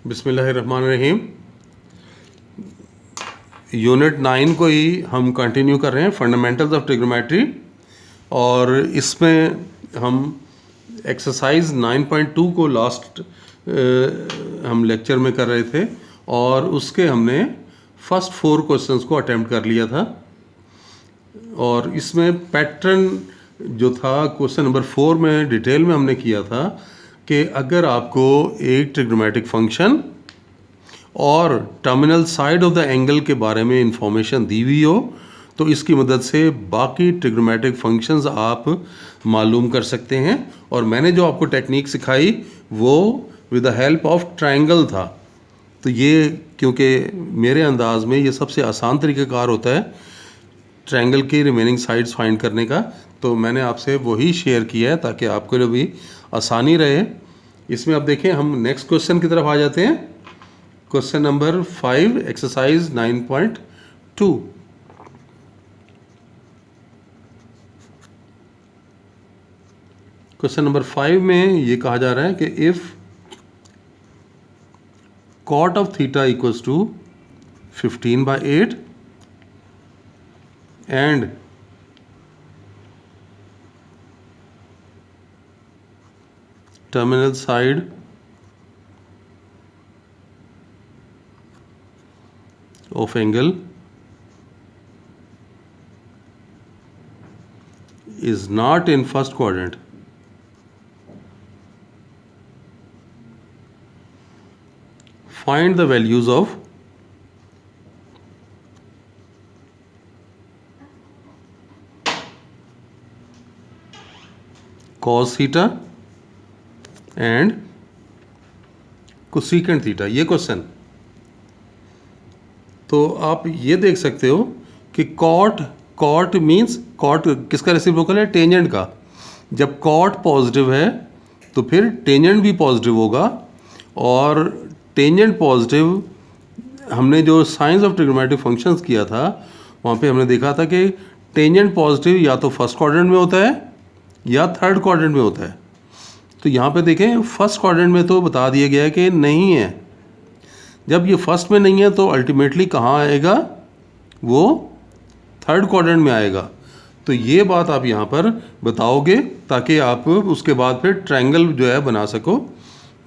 बिस्मिल्लाहिर्रहमानिर्रहीम। यूनिट 9 को ही हम कंटिन्यू कर रहे हैं, फंडामेंटल्स ऑफ ट्रिग्नोमेट्री, और इसमें हम एक्सरसाइज 9.2 को लास्ट हम लेक्चर में कर रहे थे और उसके हमने फर्स्ट 4 क्वेश्चंस को अटेम्प्ट कर लिया था। और इसमें पैटर्न जो था क्वेश्चन नंबर 4 में डिटेल में हमने किया था कि अगर आपको एक ट्रिग्नोमेट्रिक फंक्शन और terminal side of the angle के बारे में इंफॉर्मेशन दी हुई हो तो इसकी मदद से बाकी ट्रिग्नोमेट्रिक फंक्शंस आप मालूम कर सकते हैं। और मैंने जो आपको टेक्निक सिखाई वो with the help of triangle था। तो ये क्योंकि मेरे अंदाज में ये सबसे आसान तरीक़ाकार होता है ट्रायंगल की रिमेनिंग साइड्स फाइंड करने का, तो मैंने आपसे वही शेयर किया है ताकि आपके लिए भी आसानी रहे। इसमें अब देखें, हम नेक्स्ट क्वेश्चन की तरफ आ जाते हैं। Question number 5, exercise 9.2। Question number 5 में ये कहा जा रहा है कि if cot of theta equals to 15/8 and terminal side of angle is not in first quadrant, find the values of cos theta and cosecant theta। ये क्वेश्चन तो आप ये देख सकते हो कि कॉट मीन्स कॉट किसका रेसिप्रोकल है? टेंजेंट का। जब कॉट पॉजिटिव है तो फिर टेंजेंट भी पॉजिटिव होगा, और टेंजेंट पॉजिटिव हमने जो साइंस ऑफ ट्रिग्नोमेट्रिक फंक्शंस किया था वहाँ पे हमने देखा था कि टेंजेंट पॉजिटिव या तो फर्स्ट क्वाड्रेंट में होता है या थर्ड क्वाड्रेंट में होता है। तो यहाँ पे देखें, फर्स्ट क्वाड्रेंट में तो बता दिया गया है कि नहीं है। जब ये फर्स्ट में नहीं है तो अल्टीमेटली कहाँ आएगा? वो थर्ड क्वाड्रेंट में आएगा। तो ये बात आप यहाँ पर बताओगे ताकि आप उसके बाद फिर ट्रायंगल जो है बना सको।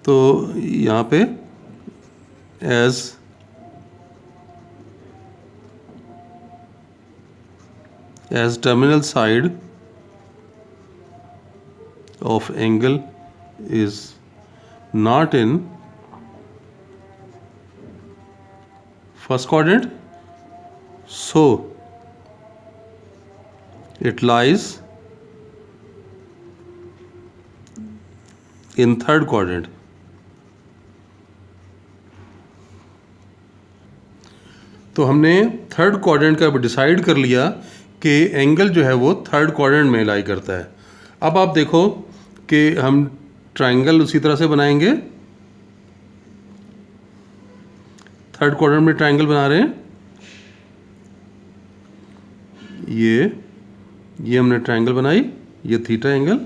तो यहाँ पे as terminal side of angle is not in first quadrant, so it lies in third quadrant। तो हमने थर्ड क्वाड्रेंट का डिसाइड कर लिया कि एंगल जो है वो थर्ड क्वाड्रेंट में लाई करता है। अब आप देखो कि हम ट्रायंगल उसी तरह से बनाएंगे। थर्ड क्वाड्रेंट में ट्रायंगल बना रहे हैं। ये हमने ट्रायंगल बनाई, ये थीटा एंगल,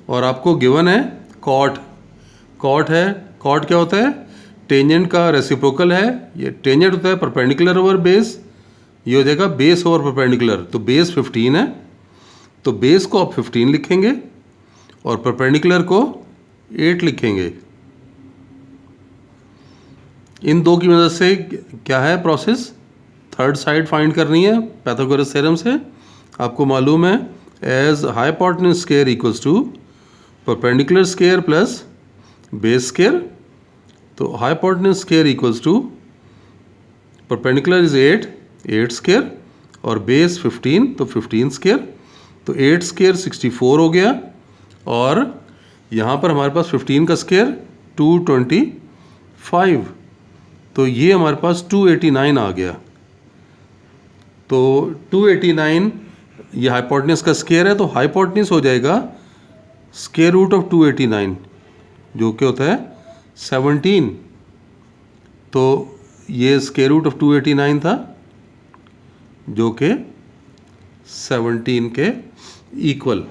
और आपको गिवन है कॉट है। कॉट क्या होता है? टेंजेंट का रेसिप्रोकल है। ये टेंजेंट होता है परपेंडिकुलर ओवर बेस, ये हो जाएगा बेस ओवर परपेंडिकुलर। तो बेस 15 है, तो बेस को आप 15 लिखेंगे और परपेंडिकुलर को 8 लिखेंगे। इन दो की मदद से क्या है प्रोसेस? थर्ड साइड फाइंड करनी है पाइथागोरस थ्योरम से। आपको मालूम है as hypotenuse square equals to perpendicular square plus base square. तो hypotenuse square equals to perpendicular is 8 square और बेस 15, तो 15 स्क्वायर। तो 8 स्क्वायर 64 हो गया, और यहाँ पर हमारे पास 15 का स्क्वायर 225, तो ये हमारे पास 289 आ गया। तो 289 ये हाइपोटेन्यूज का स्क्वायर है, तो हाइपोटेन्यूज हो जाएगा स्क्वायर रूट ऑफ 289 जो कि होता है 17। तो ये स्क्वायर रूट ऑफ 289 था जो कि 17 के इक्वल।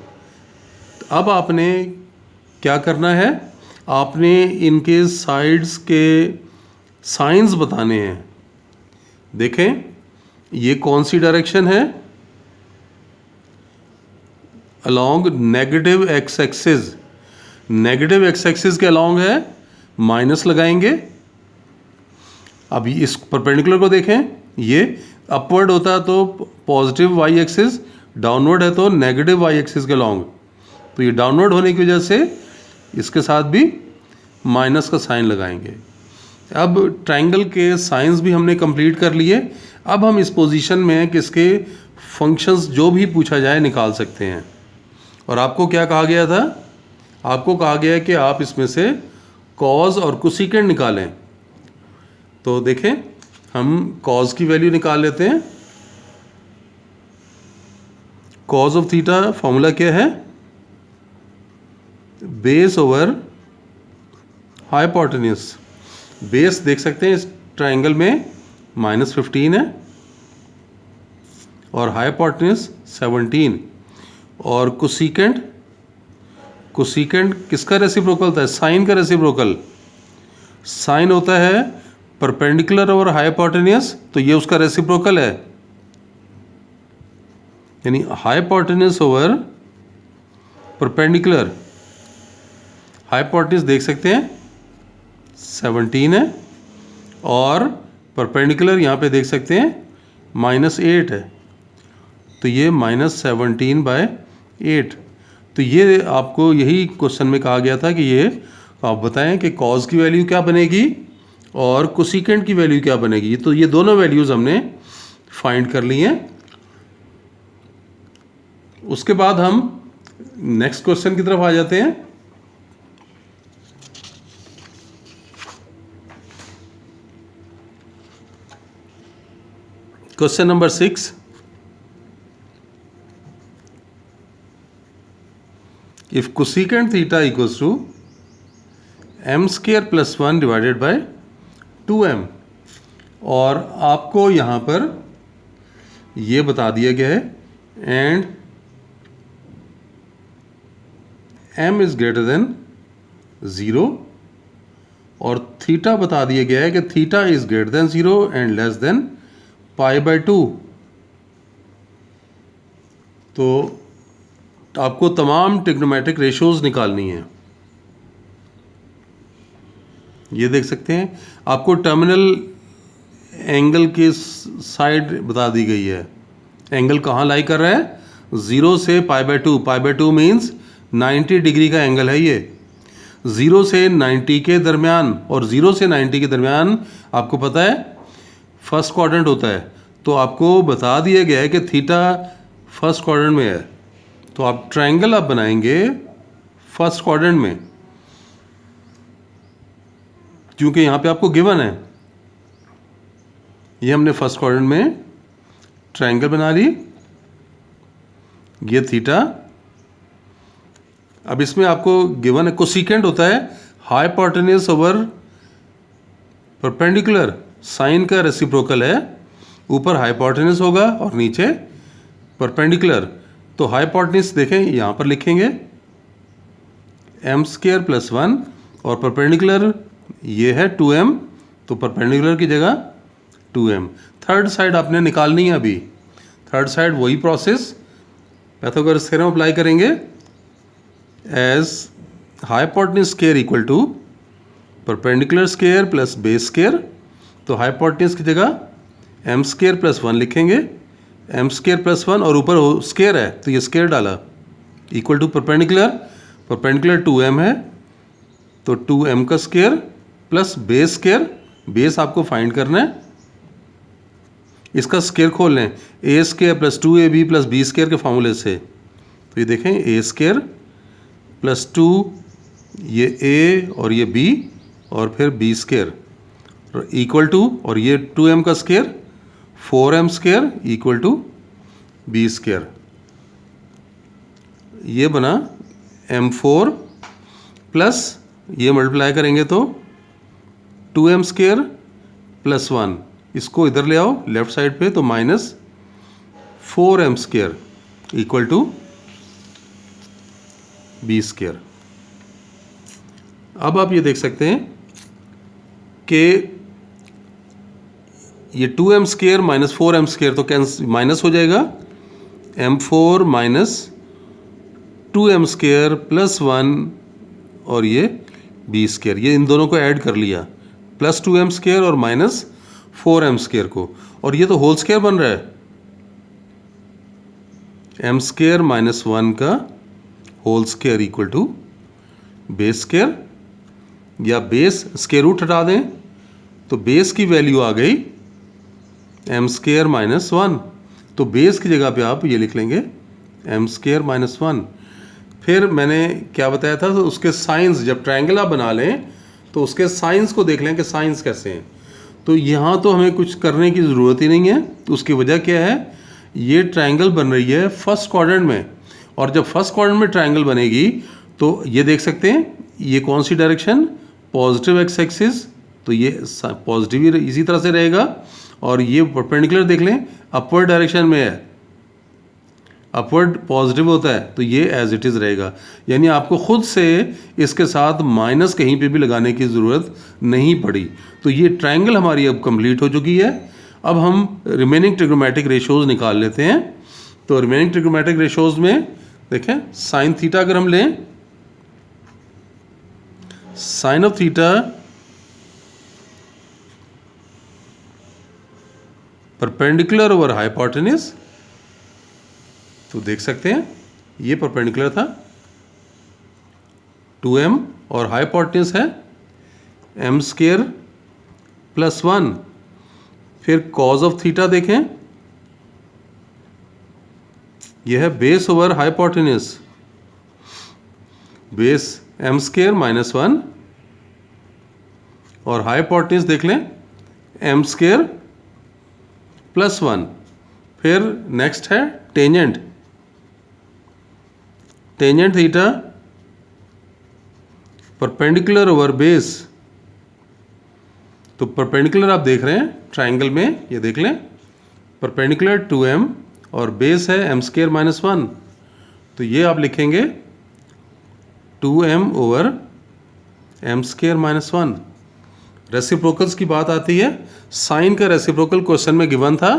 अब आपने क्या करना है? आपने इनके साइड्स के साइंस बताने हैं। देखें ये कौन सी डायरेक्शन है, along negative x axis. Negative x axis के अलोंग है, माइनस लगाएंगे। अभी इस परपेंडिकुलर को देखें, ये अपवर्ड होता है तो पॉजिटिव वाई एक्सिस, डाउनवर्ड है तो नेगेटिव वाई एक्सिस के अलोंग। तो ये डाउनवर्ड होने की वजह से इसके साथ भी माइनस का साइन लगाएंगे। अब ट्रायंगल के साइंस भी हमने कंप्लीट कर लिए। अब हम इस पोजीशन में हैं कि इसके फंक्शंस जो भी पूछा जाए निकाल सकते हैं। और आपको क्या कहा गया था, आपको कहा गया है कि आप इसमें से कॉज और कोसेकेंट निकालें। तो देखें हम कॉज की वैल्यू निकाल लेते हैं। कॉज ऑफ थीटा फॉर्मूला क्या है, बेस ओवर हाइपोटेन्यूज। बेस देख सकते हैं इस ट्रायंगल में -15 है और हाइपोटेन्यूज 17। और कोसेकेंट, कोसेकेंट किसका रेसिप्रोकल था, साइन का रेसिप्रोकल। साइन होता है परपेंडिकुलर ओवर हाइपोटेन्यूज, तो ये उसका रेसिप्रोकल है, यानी हाइपोटेन्यूज ओवर परपेंडिकुलर। हाइपोटेन्यूज देख सकते हैं 17 है और परपेंडिकुलर यहाँ पे देख सकते हैं -8 है, तो ये -17/8। तो ये आपको यही क्वेश्चन में कहा गया था कि ये आप बताएं कि कॉज की वैल्यू क्या बनेगी और कोसेकेंट की वैल्यू क्या बनेगी। तो ये दोनों वैल्यूज़ हमने फाइंड कर ली हैं। उसके बाद हम नेक्स्ट क्वेश्चन की तरफ आ जाते हैं। Question number 6, if cosecant theta equals to m square plus 1 divided by 2m, और आपको यहाँ पर ये बता दिया गया है and m is greater than 0, और थीटा बता दिया गया है कि theta is greater than 0 and less than π/2। तो आपको तमाम ट्रिग्नोमेट्रिक रेशोज निकालनी है। ये देख सकते हैं आपको टर्मिनल एंगल की साइड बता दी गई है। एंगल कहाँ लाई कर रहा है, 0 से π/2। π/2 मीन्स 90 डिग्री का एंगल है ये। 0 से 90 के दरमियान, और 0 से 90 के दरमियान आपको पता है फर्स्ट क्वाड्रेंट होता है। तो आपको बता दिया गया है कि थीटा फर्स्ट क्वाड्रेंट में है, तो आप ट्रायंगल आप बनाएंगे फर्स्ट क्वाड्रेंट में, क्योंकि यहाँ पे आपको गिवन है। ये हमने फर्स्ट क्वाड्रेंट में ट्रायंगल बना ली, ये थीटा। अब इसमें आपको गिवन है कोसेकेंट होता है हाइपोटेन्यूज ओवर परपेंडिकुलर, साइन का रेसिप्रोकल है। ऊपर हाइपोटेन्यूज होगा और नीचे परपेंडिकुलर। तो हाइपोटेन्यूज देखें यहाँ पर लिखेंगे m² + 1 और परपेंडिकुलर ये है 2m, तो परपेंडिकुलर की जगह 2m। थर्ड साइड आपने निकालनी है। अभी थर्ड साइड वही प्रोसेस पाइथागोरस थ्योरम अप्लाई करेंगे। As hypotenuse square equal to perpendicular square plus base square, तो हाइपोटेन्यूज की जगह m² + 1 लिखेंगे। m² + 1 और ऊपर स्क्वायर है तो ये स्क्वायर डाला, equal to perpendicular, perpendicular 2m है तो 2m का square plus base square. Base आपको फाइंड करना है, इसका स्क्वायर खोल लें a² + 2ab + b² के फार्मूले से। तो ये देखें a² + 2, ये a और ये b और फिर b² इक्वल टू, और ये 2m का square 4m² equal to b²। ये बना m4 प्लस ये मल्टीप्लाई करेंगे तो 2m² + 1, इसको इधर ले आओ लेफ्ट साइड पे, तो -4m² इक्वल टू b²। अब आप ये देख सकते हैं कि ये 2m² माइनस 4m² तो कैंसिल माइनस हो जाएगा, m4 माइनस 2m² प्लस 1 और ये b², ये इन दोनों को ऐड कर लिया, प्लस 2m² और माइनस 4m² को, और ये तो होल स्क्वायर बन रहा है, m² माइनस 1 का whole square equal to base square, या बेस स्क्वायर रूट हटा दें तो बेस की वैल्यू आ गई m² माइनस 1, तो बेस की जगह पे आप ये लिख लेंगे m² माइनस 1। फिर मैंने क्या बताया था, तो उसके साइंस, जब ट्रायंगल आप बना लें तो उसके साइंस को देख लें कि साइंस कैसे हैं। तो यहाँ तो हमें कुछ करने की ज़रूरत ही नहीं है, तो उसकी वजह क्या है, ये ट्रायंगल बन रही है फर्स्ट क्वाड्रेंट में, और जब फर्स्ट क्वाड्रेंट में ट्रायंगल बनेगी तो ये देख सकते हैं ये कौन सी डायरेक्शन, पॉजिटिव एक्स एक्सिस, तो ये पॉजिटिव इसी तरह से रहेगा, और ये परपेंडिकुलर देख लें अपवर्ड डायरेक्शन में है, अपवर्ड पॉजिटिव होता है, तो ये एज इट इज़ रहेगा, यानी आपको खुद से इसके साथ माइनस कहीं पे भी लगाने की ज़रूरत नहीं पड़ी। तो ये ट्रायंगल हमारी अब कंप्लीट हो चुकी है। अब हम रिमेनिंग ट्रिग्नोमेट्रिक रेशोज़ निकाल लेते हैं। तो रिमेनिंग ट्रिग्नोमेट्रिक रेशोज़ में देखें, साइन थीटा अगर हम लें, sine of theta perpendicular over hypotenuse, तो देख सकते हैं ये परपेंडिकुलर था 2m और हाइपोटेन्यूज है m² प्लस 1। फिर कॉज ऑफ थीटा देखें, यह है base over hypotenuse, base m² minus 1 और हाइपोटेन्यूज देख लें m² प्लस 1। फिर नेक्स्ट है tangent, tangent theta perpendicular over base, तो परपेंडिकुलर आप देख रहे हैं ट्रायंगल में, ये देख लें परपेंडिकुलर 2m और बेस है m² माइनस 1, तो ये आप लिखेंगे 2m over m² minus 1। Reciprocals की बात आती है, साइन का रेसिप्रोकल क्वेश्चन में गिवन था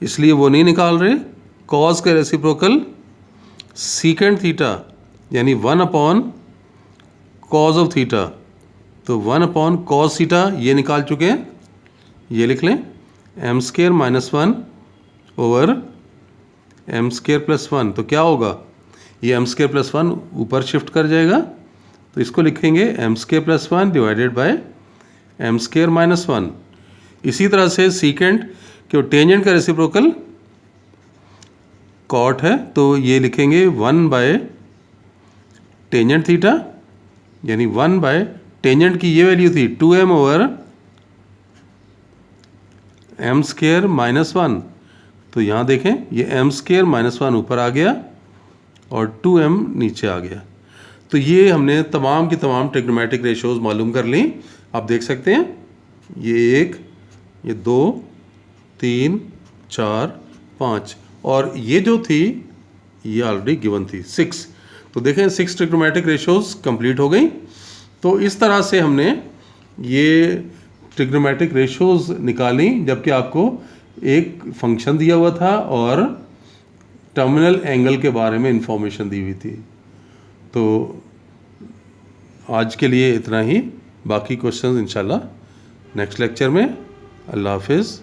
इसलिए वो नहीं निकाल रहे। कॉस का रेसिप्रोकल सीकेंट थीटा यानी 1 अपॉन कॉस ऑफ थीटा, तो 1 अपॉन कॉस थीटा ये निकाल चुके हैं, ये लिख लें m² minus 1 over m² plus 1। तो क्या होगा, ये m² प्लस 1 ऊपर शिफ्ट कर जाएगा, तो इसको लिखेंगे m² plus 1 divided by m² minus 1। इसी तरह से सीकेंट कि टेंजेंट का रेसिप्रोकल कॉट है, तो ये लिखेंगे 1 बाय टेंजेंट थीटा, यानी 1 बाय टेंजेंट की ये वैल्यू थी 2m ओवर m² माइनस 1, तो यहाँ देखें ये m² माइनस 1 ऊपर आ गया और 2m नीचे आ गया। तो ये हमने तमाम की तमाम ट्रिग्नोमेट्रिक रेशोज़ मालूम कर ली। आप देख सकते हैं ये 1, ये 2, 3, 4, 5 और ये जो थी ये ऑलरेडी गिवन थी 6। तो देखें 6 ट्रिग्नोमेट्रिक रेशोज़ कंप्लीट हो गई। तो इस तरह से हमने ये ट्रिग्नोमेट्रिक रेशोज़ निकाली, जबकि आपको एक फंक्शन दिया हुआ था और टर्मिनल एंगल के बारे में इंफॉर्मेशन दी हुई थी। तो आज के लिए इतना ही, बाकी क्वेश्चंस इंशाल्लाह नेक्स्ट लेक्चर में। अल्लाह हाफिज़।